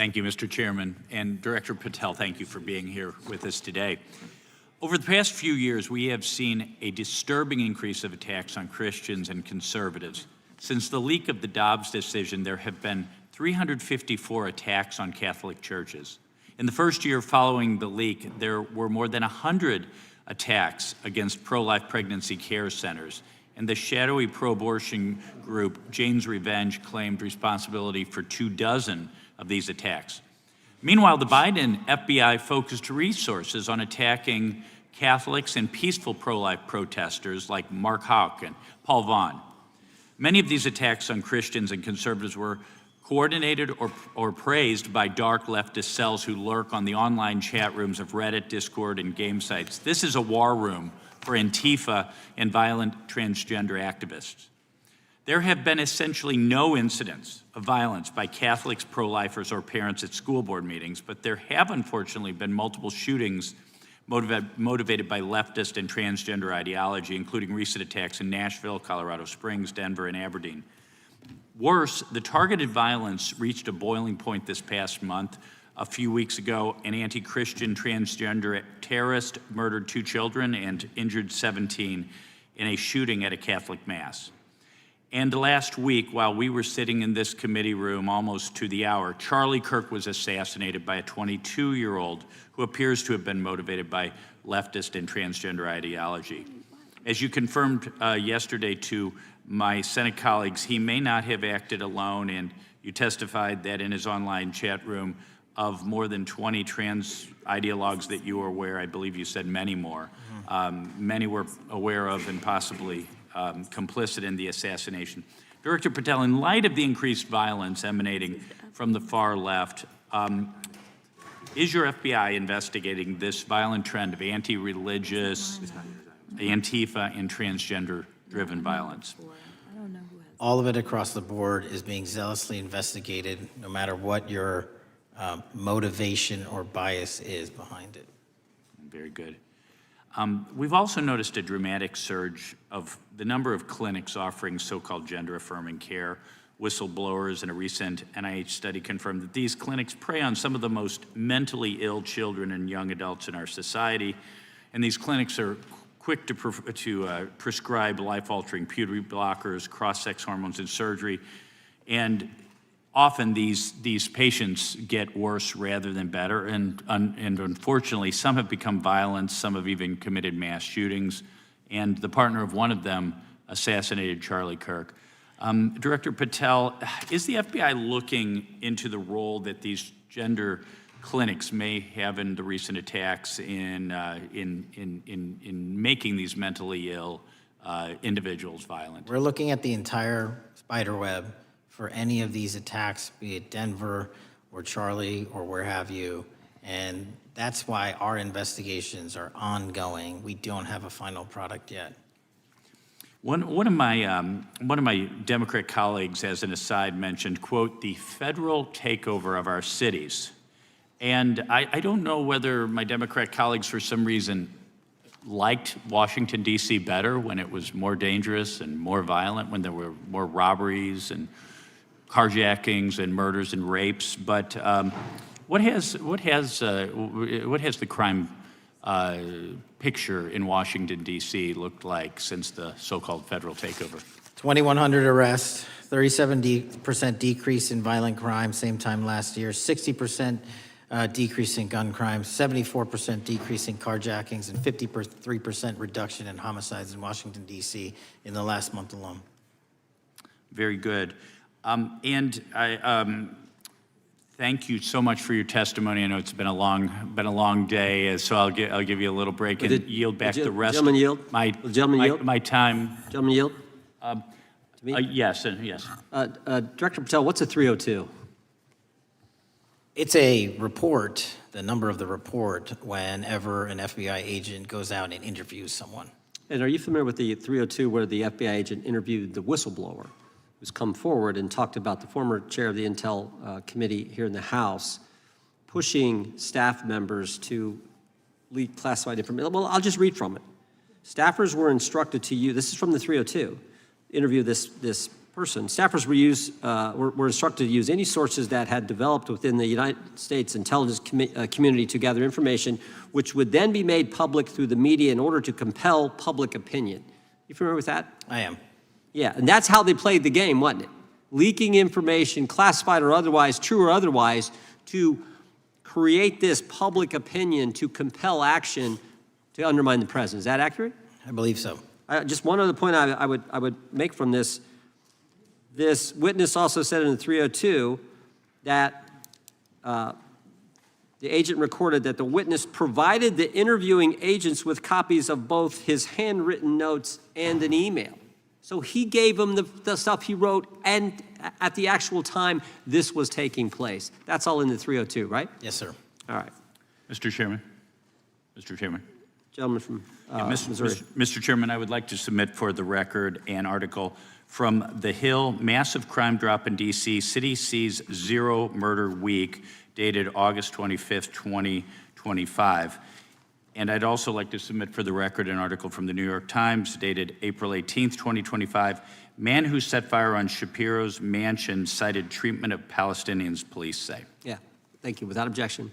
Thank you, Mr. Chairman. And Director Patel, thank you for being here with us today. Over the past few years, we have seen a disturbing increase of attacks on Christians and conservatives. Since the leak of the Dobbs decision, there have been 354 attacks on Catholic churches. In the first year following the leak, there were more than 100 attacks against pro-life pregnancy care centers, and the shadowy pro-abortion group Jane's Revenge claimed responsibility for 24 of these attacks. Meanwhile, the Biden FBI focused resources on attacking Catholics and peaceful pro-life protesters like Mark Houck and Paul Vaughn. Many of these attacks on Christians and conservatives were coordinated or praised by dark leftist cells who lurk on the online chat rooms of Reddit, Discord, and game sites. This is a war room for Antifa and violent transgender activists. There have been essentially no incidents of violence by Catholics, pro-lifers, or parents at school board meetings, but there have unfortunately been multiple shootings motivated by leftist and transgender ideology, including recent attacks in Nashville, Colorado Springs, Denver, and Aberdeen. Worse, the targeted violence reached a boiling point this past month. A few weeks ago, an anti-Christian transgender terrorist murdered 2 children and injured 17 in a shooting at a Catholic mass. And last week, while we were sitting in this committee room almost to the hour, Charlie Kirk was assassinated by a 22-year-old who appears to have been motivated by leftist and transgender ideology. As you confirmed yesterday to my Senate colleagues, he may not have acted alone, and you testified that in his online chat room of more than 20 trans ideologues that you were aware, I believe you said many more, many were aware of and possibly complicit in the assassination. Director Patel, in light of the increased violence emanating from the far left, is your FBI investigating this violent trend of anti-religious, Antifa, and transgender-driven violence? All of it across the board is being zealously investigated, no matter what your motivation or bias is behind it. Very good. We've also noticed a dramatic surge of the number of clinics offering so-called gender-affirming care. Whistleblowers in a recent NIH study confirmed that these clinics prey on some of the most mentally ill children and young adults in our society, and these clinics are quick to prescribe life-altering puberty blockers, cross-sex hormones, and surgery, and often these patients get worse rather than better, and unfortunately, some have become violent, some have even committed mass shootings, and the partner of one of them assassinated Charlie Kirk. Director Patel, is the FBI looking into the role that these gender clinics may have in the recent attacks in making these mentally ill individuals violent? We're looking at the entire spider web for any of these attacks, be it Denver or Charlie or where have you, and that's why our investigations are ongoing. We don't have a final product yet. One of my Democrat colleagues, as an aside, mentioned, quote, the federal takeover of our cities. And I don't know whether my Democrat colleagues, for some reason, liked Washington, D.C. better when it was more dangerous and more violent, when there were more robberies and carjackings and murders and rapes. But what has the crime picture in Washington, D.C. looked like since the so-called federal takeover? 2,100 arrests, 37% decrease in violent crime, same time last year, 60% decrease in gun crimes, 74% decrease in carjackings, and 53% reduction in homicides in Washington, D.C. in the last month alone. Very good. And I thank you so much for your testimony. I know it's been a long day, so I'll give you a little break and yield back the rest. Gentleman yield. My time. Gentleman yield. Yes, yes. Director Patel, what's a 302? It's a report, the number of the report, whenever an FBI agent goes out and interviews someone. And are you familiar with the 302 where the FBI agent interviewed the whistleblower who's come forward and talked about the former chair of the Intel Committee here in the House pushing staff members to leak classified information? Well, I'll just read from it. Staffers were instructed to use, this is from the 302, interview this person. Staffers were instructed to use any sources that had developed within the United States intelligence community to gather information, which would then be made public through the media in order to compel public opinion. You familiar with that? I am. Yeah, and that's how they played the game, wasn't it? Leaking information, classified or otherwise, true or otherwise, to create this public opinion to compel action to undermine the president. Is that accurate? I believe so. Just one other point I would make from this. This witness also said in the 302 that the agent recorded that the witness provided the interviewing agents with copies of both his handwritten notes and an email. So he gave them the stuff he wrote, and at the actual time this was taking place. That's all in the 302, right? Yes, sir. All right. Mr. Chairman. Mr. Chairman. Gentleman from Missouri. Mr. Chairman, I would like to submit for the record an article from The Hill, Massive Crime Drop in D.C., City Sees Zero Murder Week, dated August 25th, 2025. And I'd also like to submit for the record an article from the New York Times, dated April 18th, 2025. Man who set fire on Shapiro's mansion cited treatment of Palestinians, police say. Yeah, thank you. Without objection.